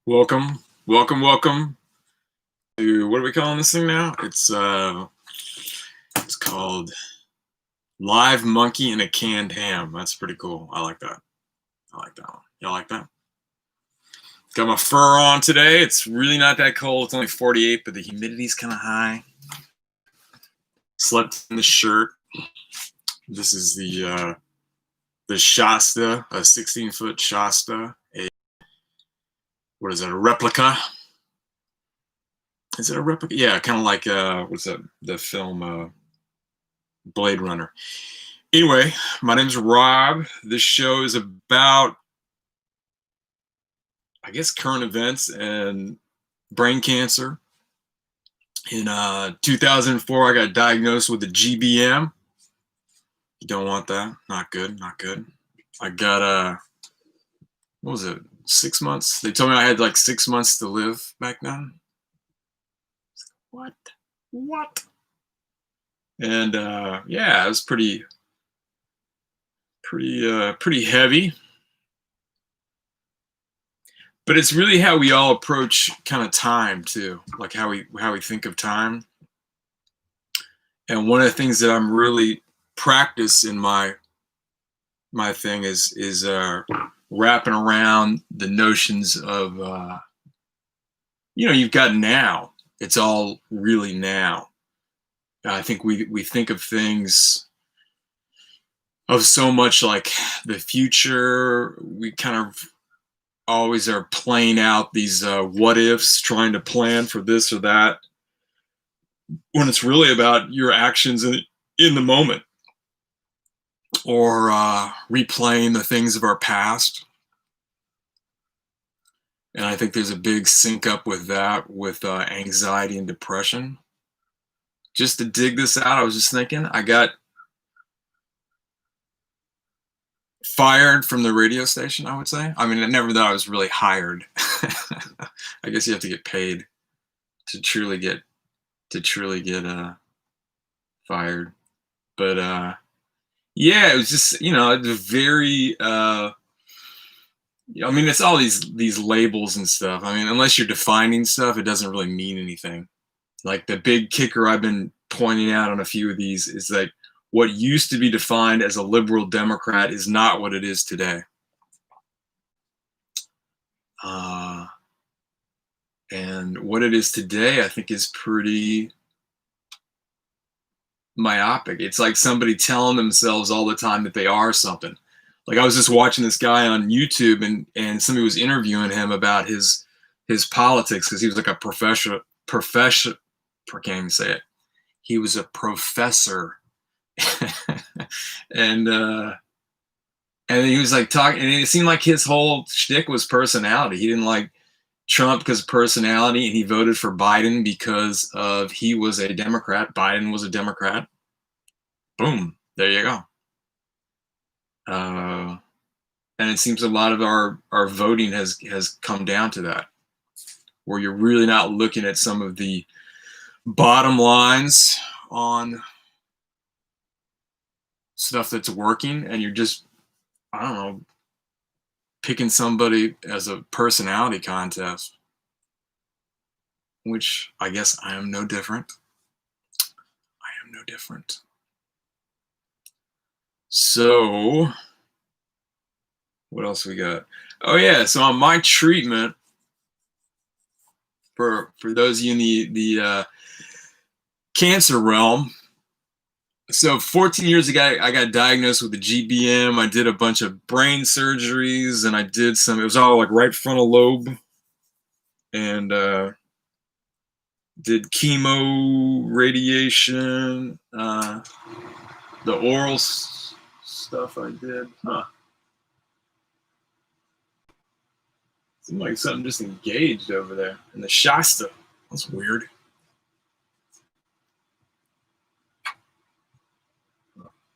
Welcome to what are we calling this thing now? It's called Live Monkey and a Canned Ham. That's pretty cool. I like that. I like that one. Y'all like that? Got my fur on today. It's really not that cold. It's only 48, but the humidity's kind of high. Slept in the shirt. This is the Shasta, a 16-foot Shasta. What is it? A replica? Is it a replica? Yeah, kind of like what's that? The film Blade Runner. Anyway, my name's Rob. This show is about, I guess, current events and brain cancer. In 2004, I got diagnosed with a GBM. You don't want that. Not good. Not good. I got what was it? 6 months. They told me I had like 6 months to live back then. What? And yeah, it was pretty heavy. But it's really how we all approach kind of time too, like how we think of time. And one of the things that I'm really practice in my thing is wrapping around the notions of you've got now. It's all really now. I think we think of things of so much like the future. We kind of always are playing out these what ifs, trying to plan for this or that, when it's really about your actions in the moment, or replaying the things of our past. And I think there's a big sync up with that, with anxiety and depression. Just to dig this out, I was just thinking, I got fired from the radio station, I would say. I mean, I never thought I was really hired. I guess you have to get paid to truly get fired. But yeah, it was just, it's very I mean, it's all these labels and stuff. I mean, unless you're defining stuff, it doesn't really mean anything. Like the big kicker I've been pointing out on a few of these is that what used to be defined as a liberal Democrat is not what it is today. And what it is today, I think, is pretty myopic. It's like somebody telling themselves all the time that they are something. Like I was just watching this guy on YouTube, and somebody was interviewing him about his politics, because he was like a professor. I can't even say it. He was a professor, and he was like talking, and it seemed like his whole shtick was personality. He didn't like Trump because of personality, and he voted for Biden because of he was a Democrat. Biden was a Democrat. Boom, there you go. And it seems a lot of our voting has come down to that, where you're really not looking at some of the bottom lines on stuff that's working, and you're just, I don't know, picking somebody as a personality contest, which I guess I am no different. So what else we got? Oh yeah, so on my treatment, for those of you in the cancer realm, so 14 years ago, I got diagnosed with a GBM. I did a bunch of brain surgeries, and I did it was all like right frontal lobe, and did chemo, radiation, the oral stuff I did. Seemed like something just engaged over there in the Shasta. That's weird.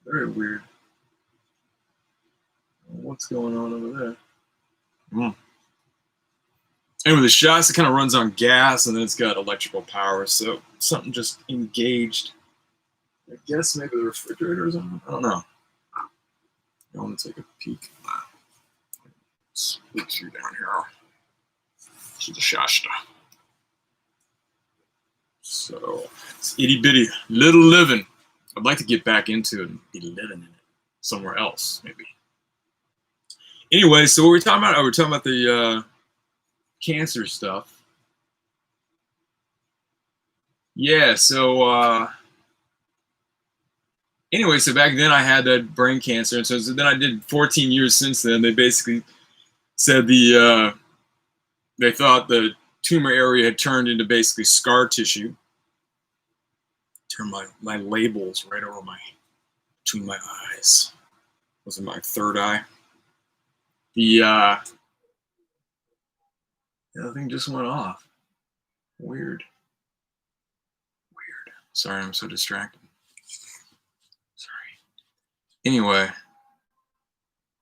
Very weird. What's going on over there? Anyway, the Shasta kind of runs on gas, and then it's got electrical power, so something just engaged. I guess maybe the refrigerator is on. I don't know. I want to take a peek. Switch you down here. to the Shasta. So it's itty bitty little living. I'd like to get back into it and be living in it somewhere else, maybe. Anyway, so what were we talking about? Oh, we're talking about the cancer stuff. Yeah, so anyway, so back then I had that brain cancer, and so then I did 14 years since then. They basically said they thought the tumor area had turned into basically scar tissue. Turn my labels right over between my eyes. Was it my third eye? The other thing just went off. Weird. Sorry, I'm so distracted. Sorry. Anyway, what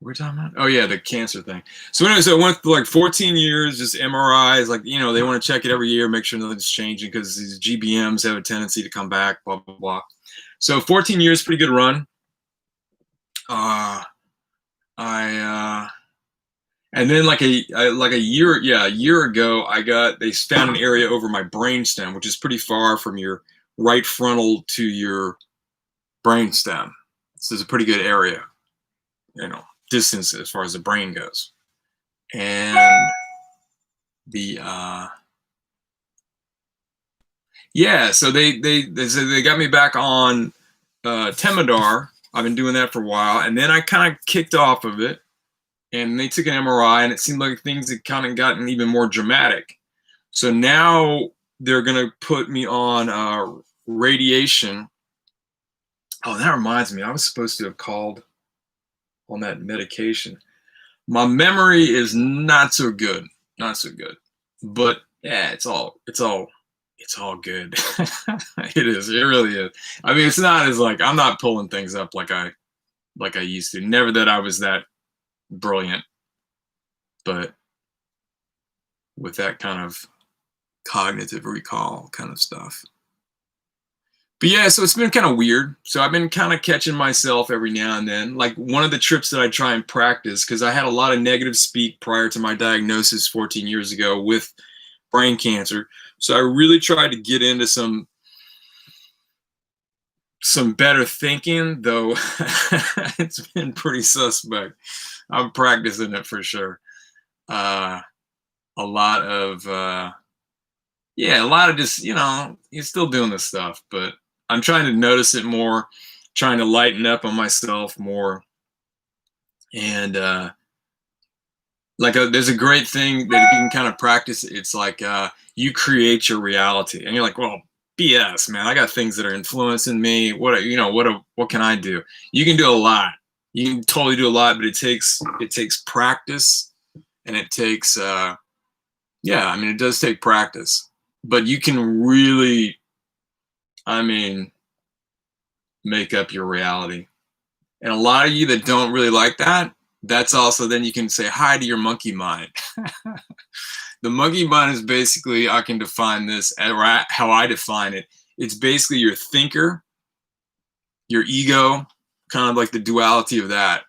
were we talking about? Oh yeah, the cancer thing. So anyway, so it went for like 14 years, just MRIs. Like, you know, they want to check it every year, make sure nothing's changing because these GBMs have a tendency to come back. Blah blah blah. So 14 years, pretty good run. And then like a year ago, they found an area over my brainstem, which is pretty far from your right frontal to your brainstem. So it's a pretty good area, you know, distance as far as the brain goes. And the so they got me back on Temodar. I've been doing that for a while, and then I kind of kicked off of it. And they took an MRI, and it seemed like things had kind of gotten even more dramatic. So now they're going to put me on radiation. Oh, that reminds me, I was supposed to have called on that medication. My memory is not so good, But yeah, it's all good. It is. It really is. I mean, it's not as like I'm not pulling things up like I used to. Never that I was that brilliant, but with that kind of cognitive recall kind of stuff. But yeah, so it's been kind of weird. So I've been kind of catching myself every now and then. Like one of the trips that I try and practice, because I had a lot of negative speak prior to my diagnosis 14 years ago with brain cancer. So I really tried to get into some better thinking, though it's been pretty suspect. I'm practicing it for sure. A lot of just, you know, you're still doing this stuff, but I'm trying to notice it more, trying to lighten up on myself more. And there's a great thing that if you can kind of practice, it's like you create your reality. And you're like, well, BS, man. I got things that are influencing me. What can I do? You can do a lot. You can totally do a lot, but it takes practice, and it takes it does take practice. But you can really, make up your reality. And a lot of you that don't really like that, that's also then you can say hi to your monkey mind. The monkey mind is basically, I can define this, or how I define it. It's basically your thinker, your ego, kind of like the duality of that,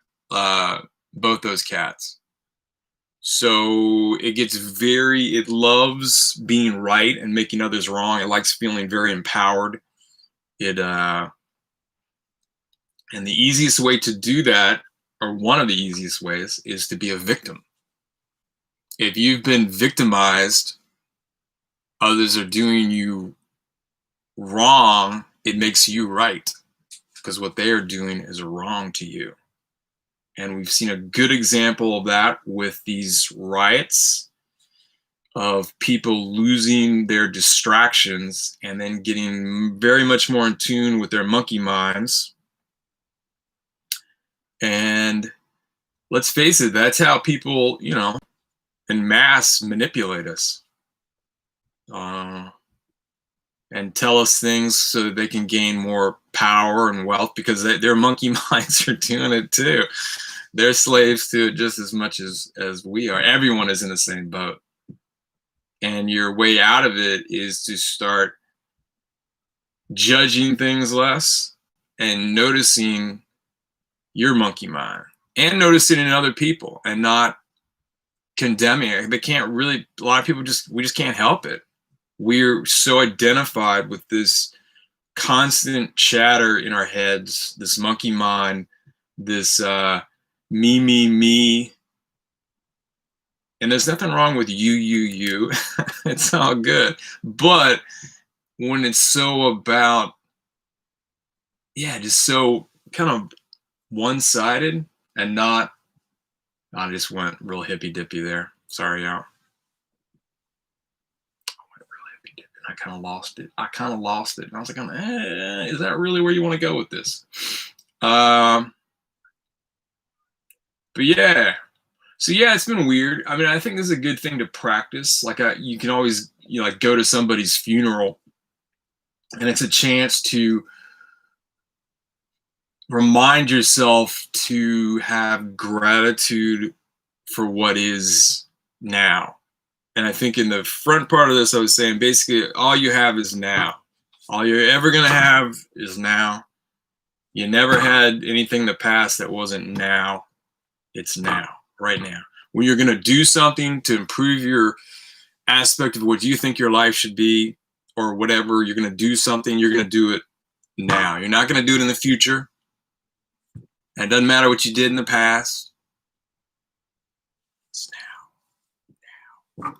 both those cats. So it loves being right and making others wrong. It likes feeling very empowered. And the easiest way to do that, or one of the easiest ways, is to be a victim. If you've been victimized, others are doing you wrong, it makes you right, because what they are doing is wrong to you. And we've seen a good example of that with these riots, of people losing their distractions and then getting very much more in tune with their monkey minds. And let's face it, that's how people, you know, en masse manipulate us. And tell us things so that they can gain more power and wealth, because their monkey minds are doing it too. They're slaves to it just as much as we are. Everyone is in the same boat. And your way out of it is to start judging things less and noticing your monkey mind, and noticing in other people, and not condemning it. They can't really, a lot of people we just can't help it. We're so identified with this constant chatter in our heads, this monkey mind, this me. And there's nothing wrong with you. It's all good. But when it's so about, yeah, just so kind of one-sided and not, I just went real hippy dippy there. Sorry, y'all. I kind of lost it. And I was like, is that really where you want to go with this? Um, but yeah. So yeah, it's been weird. I mean, I think this is a good thing to practice. Like, you can always, like go to somebody's funeral, and it's a chance to remind yourself to have gratitude for what is now. And I think in the front part of this, I was saying basically all you have is now. All you're ever going to have is now. You never had anything in the past that wasn't now. It's now, right now. When you're going to do something to improve your aspect of what you think your life should be, or whatever, you're going to do something, you're going to do it now. You're not going to do it in the future. And it doesn't matter what you did in the past. It's now.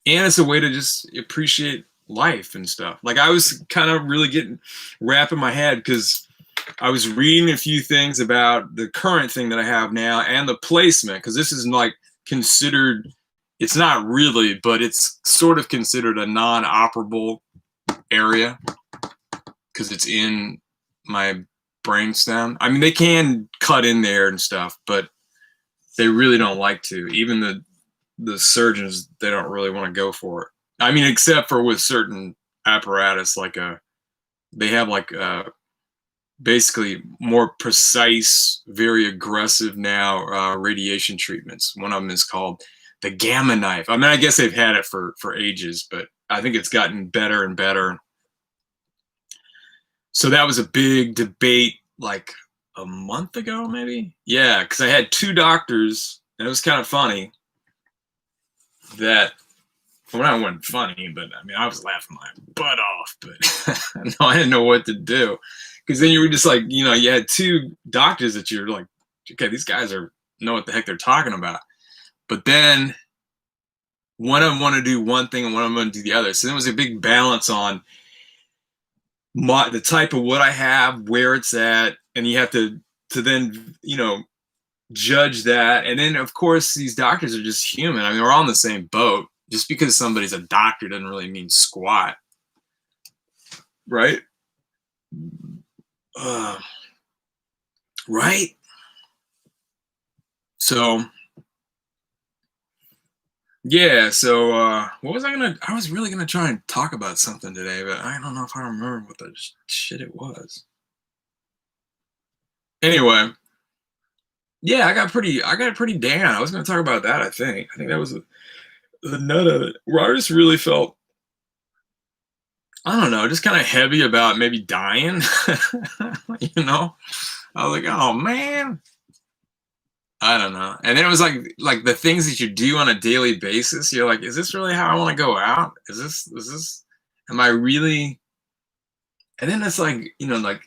And it's a way to just appreciate life and stuff. Like, I was kind of really wrapping my head because I was reading a few things about the current thing that I have now and the placement, because this is like considered, it's not really, but it's sort of considered a non-operable area because it's in my brainstem. I mean, they can cut in there and stuff, but they really don't like to. Even the surgeons, they don't really want to go for it. I mean, except for with certain apparatus, like they have like basically more precise, very aggressive now radiation treatments. One of them is called the gamma knife. I mean, I guess they've had it for ages, but I think it's gotten better and better. So that was a big debate like a month ago, maybe. Yeah, because I had two doctors, and it was kind of funny that, well, that wasn't funny, but I mean, I was laughing my butt off, but no, I didn't know what to do. Because then you were just like, you had two doctors that you're like, okay, these guys know what the heck they're talking about. But then one of them wanted to do one thing and one of them wanted to do the other. So there was a big balance on the type of what I have, where it's at, and you have to then, judge that. And then, of course, these doctors are just human. I mean, we're all in the same boat. Just because somebody's a doctor doesn't really mean squat, right? Right? So, yeah. So, what was I was really gonna try and talk about something today, but I don't know if I remember what the shit it was. Anyway, yeah, I got it pretty down. I was gonna talk about that. I think that was the nut of it, where I just really felt, I don't know, just kind of heavy about maybe dying. I was like, oh man, I don't know. And then it was like the things that you do on a daily basis. You're like, is this really how I want to go out? Is this, am I really? And then it's like, like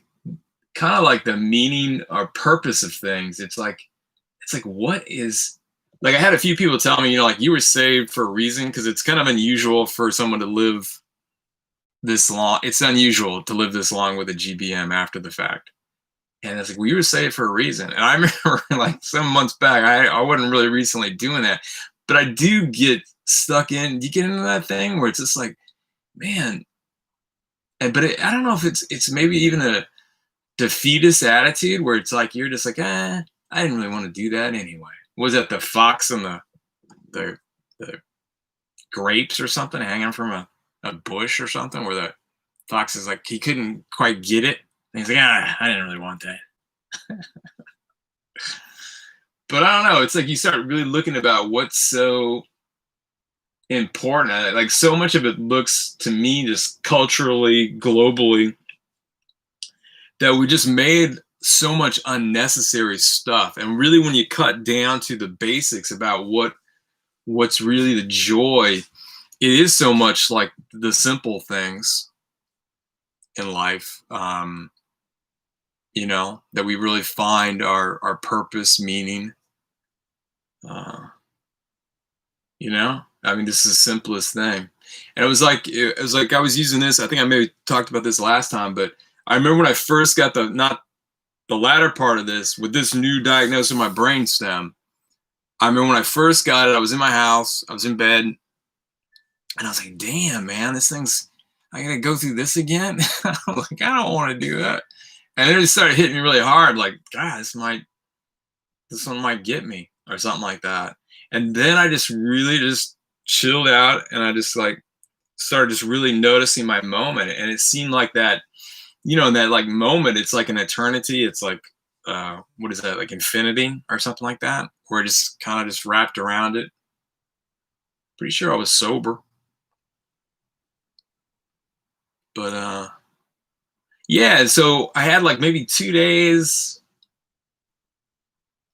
kind of like the meaning or purpose of things. It's like, what is, like, I had a few people tell me, like, you were saved for a reason, because it's kind of unusual for someone to live this long. It's unusual to live this long with a GBM after the fact. And it's like, well, you were saved for a reason. And I remember like some months back, I wasn't really recently doing that, but I do get stuck in, you get into that thing where it's just like, man, but I don't know if it's maybe even a defeatist attitude where it's like, you're just like, I didn't really want to do that anyway. Was that the fox and the grapes or something hanging from a bush or something, where the fox is like, he couldn't quite get it. And he's like, I didn't really want that. But I don't know. It's like you start really looking about what's so important. Like, so much of it looks to me just culturally, globally, that we just made so much unnecessary stuff. And really, when you cut down to the basics about what's really the joy, it is so much like the simple things in life. That we really find our purpose, meaning. Uh, I mean, this is the simplest thing. And it was like I was using this. I think I maybe talked about this last time, but I remember when I first got not the latter part of this with this new diagnosis of my brain stem. I remember when I first got it, I was in my house, I was in bed, and I was like, damn, man, this thing's, I gotta go through this again. I'm like, I don't want to do that. And then it started hitting me really hard, like, God, this one might get me or something like that. And then I just really just chilled out, and I just like started just really noticing my moment. And it seemed like that, in that like moment, it's like an eternity. It's like, what is that, like infinity or something like that, where it just kind of just wrapped around it. Pretty sure I was sober, but yeah. So I had like maybe 2 days.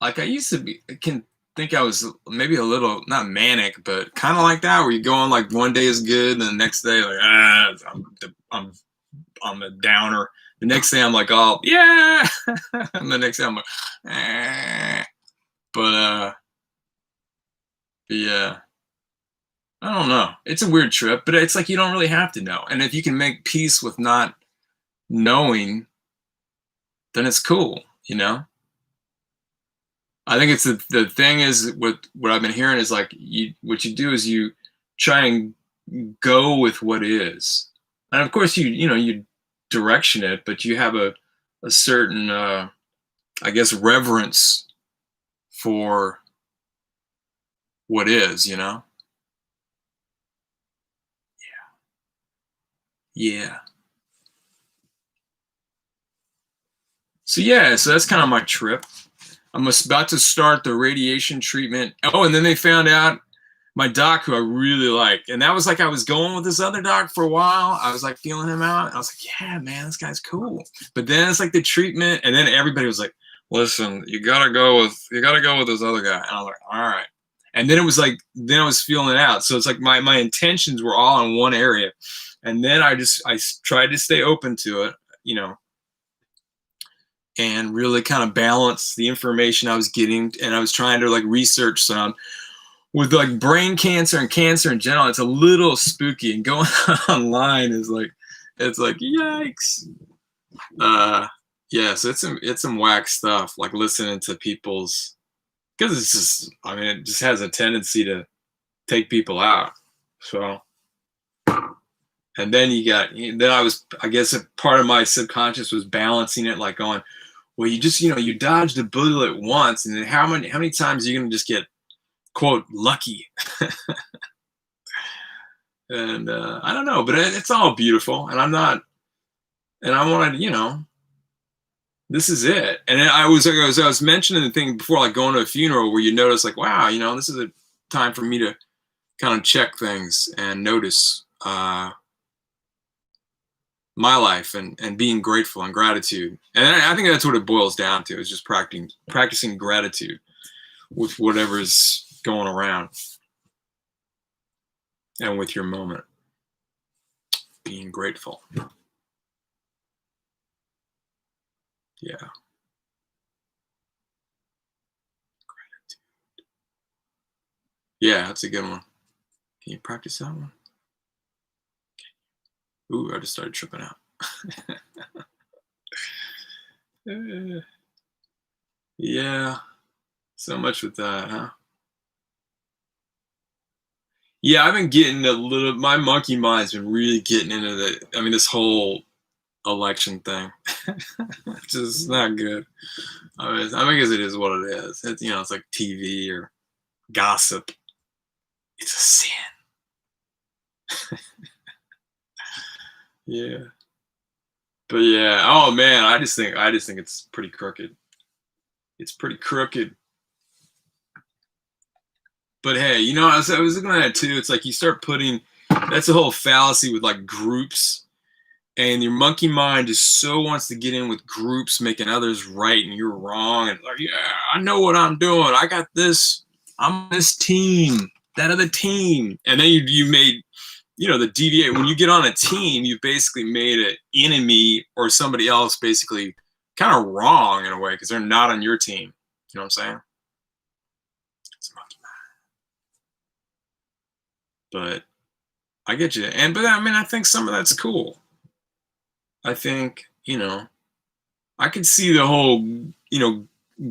Like I used to be, I can think I was maybe a little not manic, but kind of like that, where you go on like one day is good, and the next day like I'm I'm a downer. The next day I'm like, oh yeah, and the next day I'm like, eh. But yeah, I don't know. It's a weird trip, but it's like you don't really have to know. And if you can make peace with not knowing, then it's cool, I think it's the thing is what I've been hearing is like what you do is you try and go with what is. And of course you direction it, but you have a certain I guess reverence for what is, Yeah. So yeah, so that's kind of my trip. I'm about to start the radiation treatment. Oh, and then they found out my doc, who I really like, and that was like I was going with this other doc for a while. I was like feeling him out. I was like, yeah, man, this guy's cool. But then it's like the treatment, and then everybody was like, listen, you gotta go with this other guy. And I was like, all right. And then it was like, then I was feeling it out. So it's like my intentions were all in one area, and then I tried to stay open to it, and really kind of balance the information I was getting. And I was trying to like research some with like brain cancer and cancer in general. It's a little spooky, and going online is like, it's like, yikes. Uh, yeah, so it's some whack stuff, like listening to people's, because it's just, I mean, it just has a tendency to take people out. So, and then then I guess a part of my subconscious was balancing it, like going, well, you just, you dodged a bullet once, and then how many times are you going to just get, quote, lucky? And I don't know, but it's all beautiful, and I'm not, and I wanted, this is it. And I was mentioning the thing before, like going to a funeral, where you notice, like, wow, this is a time for me to kind of check things and notice my life, and being grateful and gratitude. And I think that's what it boils down to, is just practicing gratitude with whatever's going around, and with your moment, being grateful. Yeah. Yeah, that's a good one. Can you practice that one? Ooh, I just started tripping out. Yeah, so much with that, huh? Yeah, I've been getting a little. My monkey mind's been really getting into I mean, this whole election thing, which is not good. I guess it is what it is. It's like TV or gossip. It's a sin. Yeah, but yeah. Oh man, I just think it's pretty crooked. It's pretty crooked. But hey, I was looking at it too. It's like you start putting. That's the whole fallacy with like groups. and your monkey mind just so wants to get in with groups making others right and you're wrong, and like, yeah, I know what I'm doing, I got this, I'm on this team, that other team, and then you made, the deviate. When you get on a team, you basically made an enemy or somebody else basically kind of wrong in a way because they're not on your team. You know what I'm saying? It's monkey mind. But I get you, but I mean, I think some of that's cool. I think, I could see the whole,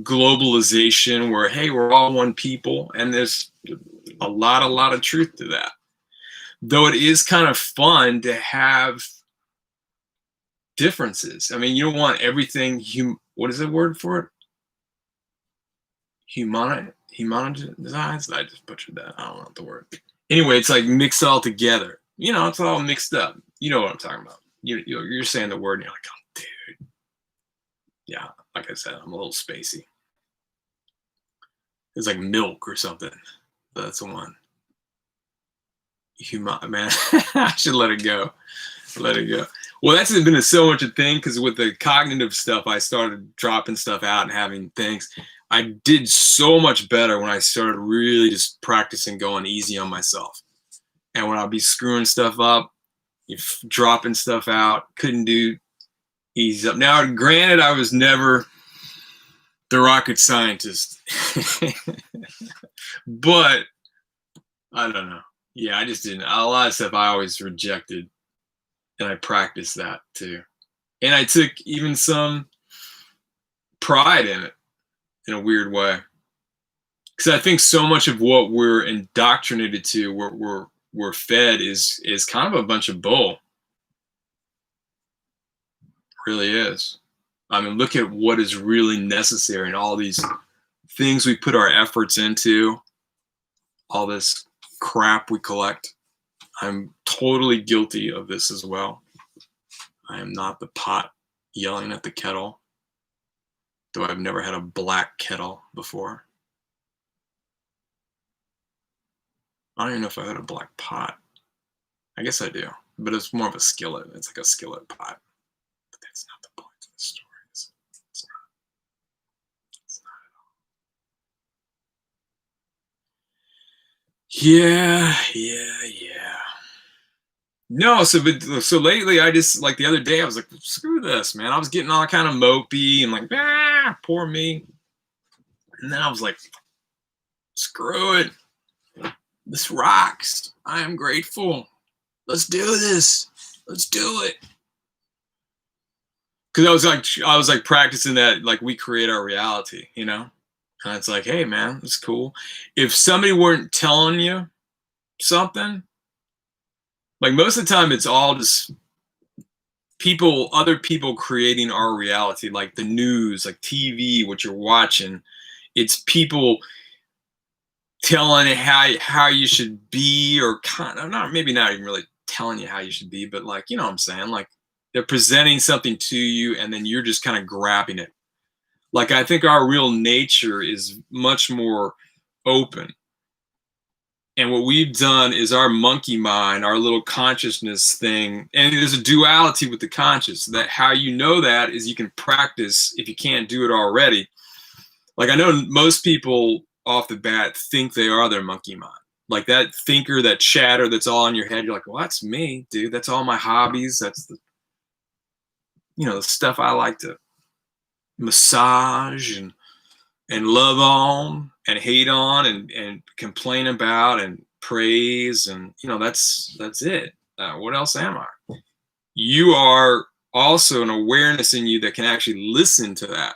globalization where, hey, we're all one people, and there's a lot of truth to that. Though it is kind of fun to have differences. I mean, you don't want everything, what is the word for it? Humanized? I just butchered that. I don't know the word. Anyway, it's like mixed all together. It's all mixed up. You know what I'm talking about. You're saying the word and you're like, oh, dude. Yeah, like I said, I'm a little spacey. It's like milk or something. That's the one. Man, I should let it go. Let it go. Well, that's been so much a thing because with the cognitive stuff, I started dropping stuff out and having things. I did so much better when I started really just practicing going easy on myself. And when I'd be screwing stuff up, dropping stuff out, couldn't do easy up. Now, granted, I was never the rocket scientist, but I don't know. Yeah, I just didn't. A lot of stuff I always rejected, and I practiced that too. And I took even some pride in it in a weird way. Because I think so much of what we're indoctrinated to, we're fed is kind of a bunch of bull. It really is. I mean, look at what is really necessary and all these things we put our efforts into, all this crap we collect. I'm totally guilty of this as well. I am not the pot yelling at the kettle, though I've never had a black kettle before. I don't even know if I had a black pot. I guess I do, but it's more of a skillet. It's like a skillet pot. But that's not the point of the story. It's not. It's not at all. Yeah. No, so lately I just, like, the other day I was like, screw this, man. I was getting all kind of mopey and like, poor me. And then I was like, screw it. This rocks. I am grateful. Let's do this. Let's do it. Because I was like practicing that, like, we create our reality, And it's like, hey, man, it's cool. If somebody weren't telling you something, like, most of the time it's all just other people creating our reality, like the news, like TV, what you're watching. It's people telling you how you should be, or kind of maybe not even really telling you how you should be, but, like, you know what I'm saying? Like, they're presenting something to you and then you're just kind of grabbing it. Like, I think our real nature is much more open. And what we've done is our monkey mind, our little consciousness thing, and there's a duality with the conscious. That how you know that is you can practice if you can't do it already. Like, I know most people off the bat think they are their monkey mind. Like, that thinker, that chatter that's all in your head, you're like, well, that's me, dude. That's all my hobbies. That's the stuff I like to massage and love on and hate on and complain about and praise, and that's it. What else am I? You are also an awareness in you that can actually listen to that.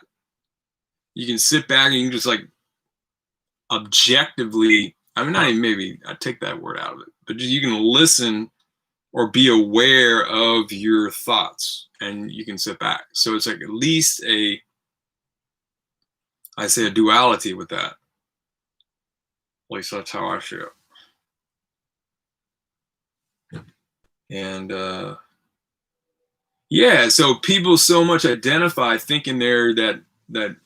You can sit back and you can just, like, objectively, I mean, not even, maybe I take that word out of it, but you can listen or be aware of your thoughts and you can sit back. So it's like at least a duality with that. At least that's how I feel. And yeah, so people so much identify thinking they're that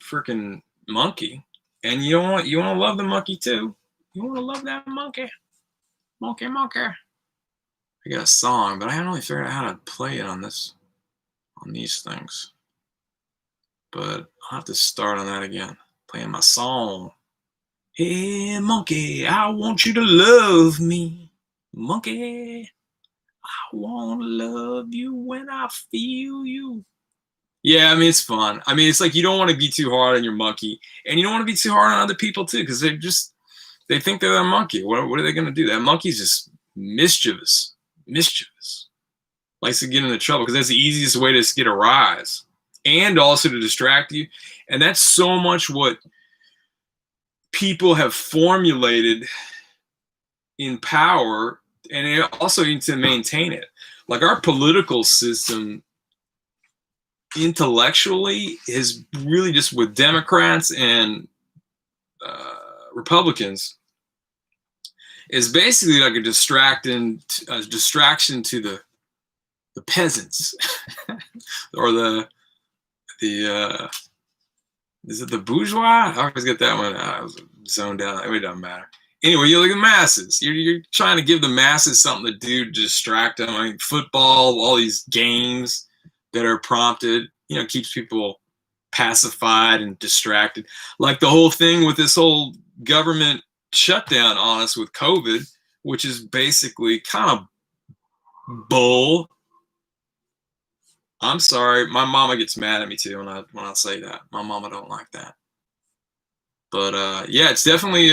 freaking monkey, and you want to love the monkey too. You want to love that monkey. I got a song, but I haven't really figured out how to play it on these things. But I'll have to start on that again. Playing my song. Hey, monkey, I want you to love me. Monkey, I want to love you when I feel you. Yeah, I mean, it's fun. I mean, it's like you don't want to be too hard on your monkey, and you don't want to be too hard on other people, too, because they think they're a monkey. What are they going to do? That monkey's just mischievous. Mischievous. Likes to get into trouble because that's the easiest way to get a rise and also to distract you. And that's so much what people have formulated in power, and also need to maintain it. Like our political system intellectually is really just with Democrats and Republicans is basically like a distraction to the peasants or the is it the bourgeois? I always get that one. I was zoned out. It doesn't matter. Anyway, you look at the masses. You're trying to give the masses something to do to distract them. I mean, football, all these games that are prompted, keeps people pacified and distracted. Like the whole thing with this whole government shutdown on us with COVID, which is basically kind of bull. I'm sorry, my mama gets mad at me too when I say that. My mama don't like that. But yeah, it's definitely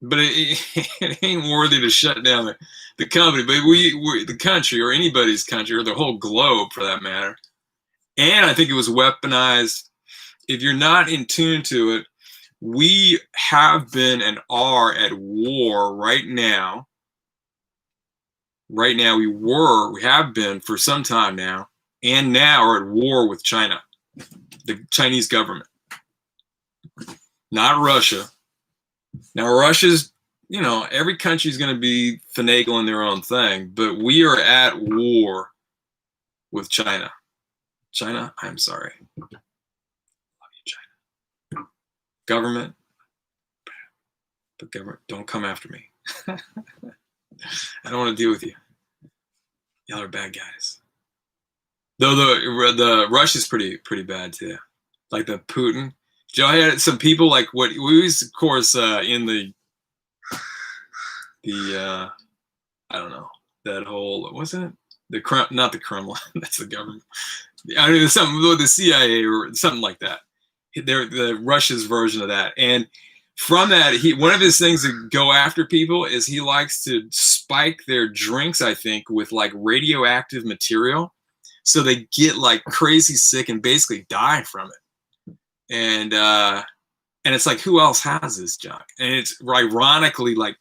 but it ain't worthy to shut down the company. But we the country or anybody's country or the whole globe for that matter. And I think it was weaponized. If you're not in tune to it, we have been and are at war right now. Right now, we have been for some time now, and now are at war with China, the Chinese government, not Russia. Now, Russia's, every country is going to be finagling their own thing, but we are at war with China. China, I'm sorry. Love you, China. Government, but government, don't come after me. I don't want to deal with you. Y'all are bad guys. Though the Russia's pretty bad too. Like the Putin. Joe had some people like what we was of course in the I don't know, that whole wasn't it not the Kremlin, that's the government. I mean something with the CIA or something like that. They're the Russia's version of that. And from that, one of his things to go after people is he likes to spike their drinks, I think, with like radioactive material, so they get like crazy sick and basically die from it. And it's like, who else has this junk? And it's ironically like,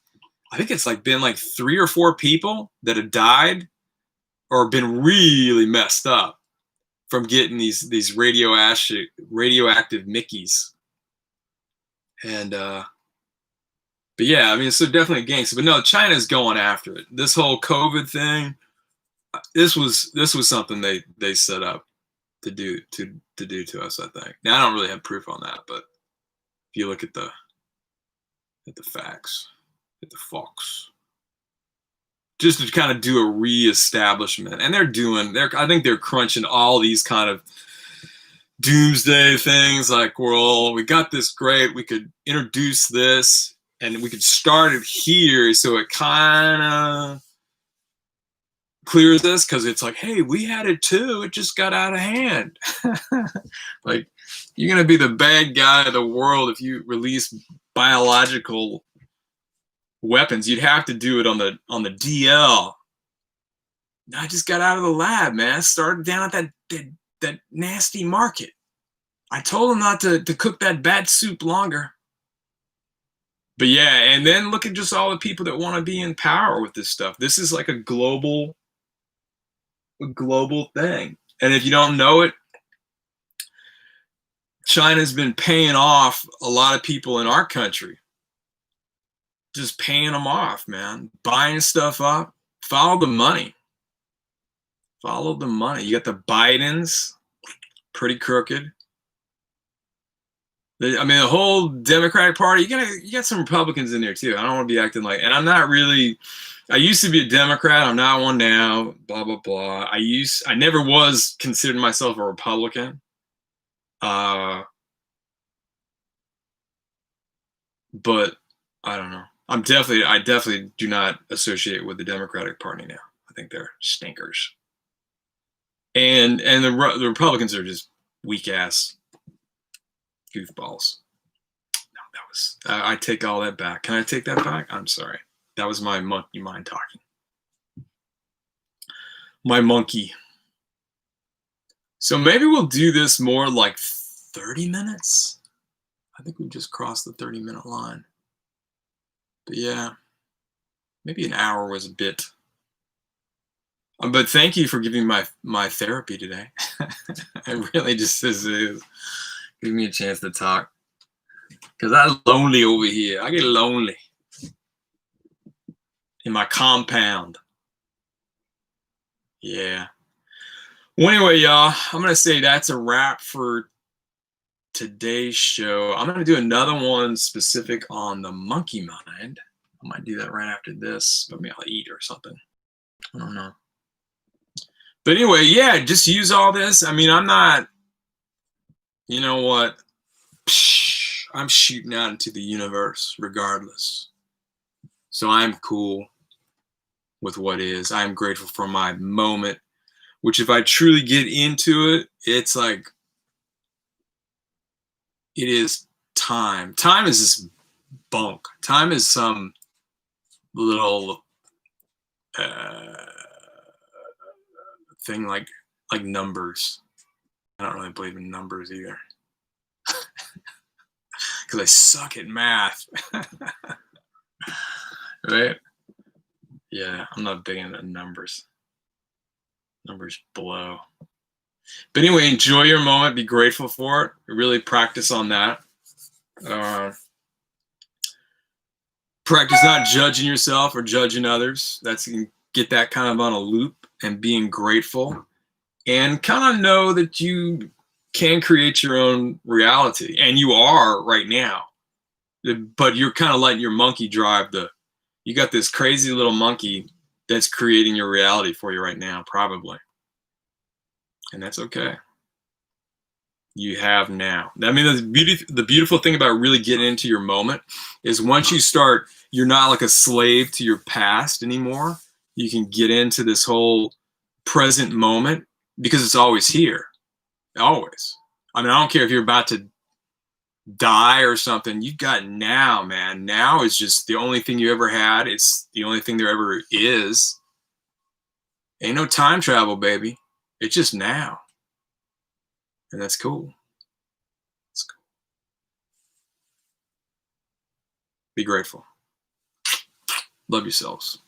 I think it's like been like 3 or 4 people that have died or been really messed up from getting these radioactive Mickeys. And but yeah, I mean, so definitely a gangster. But no, China's going after it. This whole COVID thing, this was something they set up to do to us, I think. Now I don't really have proof on that, but if you look at the facts, at the facts, just to kind of do a reestablishment, and I think they're crunching all these kind of doomsday things like, well, we got this great, we could introduce this and we could start it here so it kind of clears this, because it's like, hey, we had it too, it just got out of hand. Like, you're going to be the bad guy of the world if you release biological weapons. You'd have to do it on the DL. I just got out of the lab, man. I started down at that nasty market. I told him not to cook that bat soup longer. But yeah, and then look at just all the people that want to be in power with this stuff. This is like a global thing. And if you don't know it, China's been paying off a lot of people in our country. Just paying them off, man. Buying stuff up. Follow the money. Follow the money. You got the Bidens, pretty crooked. I mean, the whole Democratic Party, you got some Republicans in there too. I don't want to be acting like, and I'm not really. I used to be a Democrat. I'm not one now. Blah blah blah. I never was considered myself a Republican. Uh, but I don't know. I definitely do not associate with the Democratic Party now. I think they're stinkers, and the Republicans are just weak ass goofballs. No, that was I take all that back. Can I take that back? I'm sorry. That was my monkey mind talking. My monkey. So maybe we'll do this more like 30 minutes. I think we just crossed the 30-minute line. But yeah, maybe an hour was a bit. But thank you for giving my therapy today. It really just is giving me a chance to talk. Because I'm lonely over here. I get lonely in my compound. Yeah. Well, anyway, y'all, I'm going to say that's a wrap for today's show. I'm going to do another one specific on the monkey mind. I might do that right after this. Maybe I'll eat or something. I don't know. But anyway, yeah, just use all this. I mean, I'm not, you know what? I'm shooting out into the universe regardless. So I'm cool with what is. I'm grateful for my moment, which if I truly get into it, it's like, it is time. Time is this bunk. Time is some little thing like numbers. I don't really believe in numbers either because I suck at math. Right? Yeah, I'm not big into numbers. Numbers blow. But anyway, enjoy your moment. Be grateful for it. Really practice on that. Practice not judging yourself or judging others. That's, you can get that kind of on a loop, and being grateful, and kind of know that you can create your own reality, and you are right now. But you're kind of letting your monkey drive you got this crazy little monkey that's creating your reality for you right now, probably. And that's okay. You have now. I mean, the beautiful thing about really getting into your moment is once you start, you're not like a slave to your past anymore. You can get into this whole present moment because it's always here. Always. I mean, I don't care if you're about to die or something. You've got now, man. Now is just the only thing you ever had. It's the only thing there ever is. Ain't no time travel, baby. It's just now. And that's cool. It's cool. Be grateful. Love yourselves.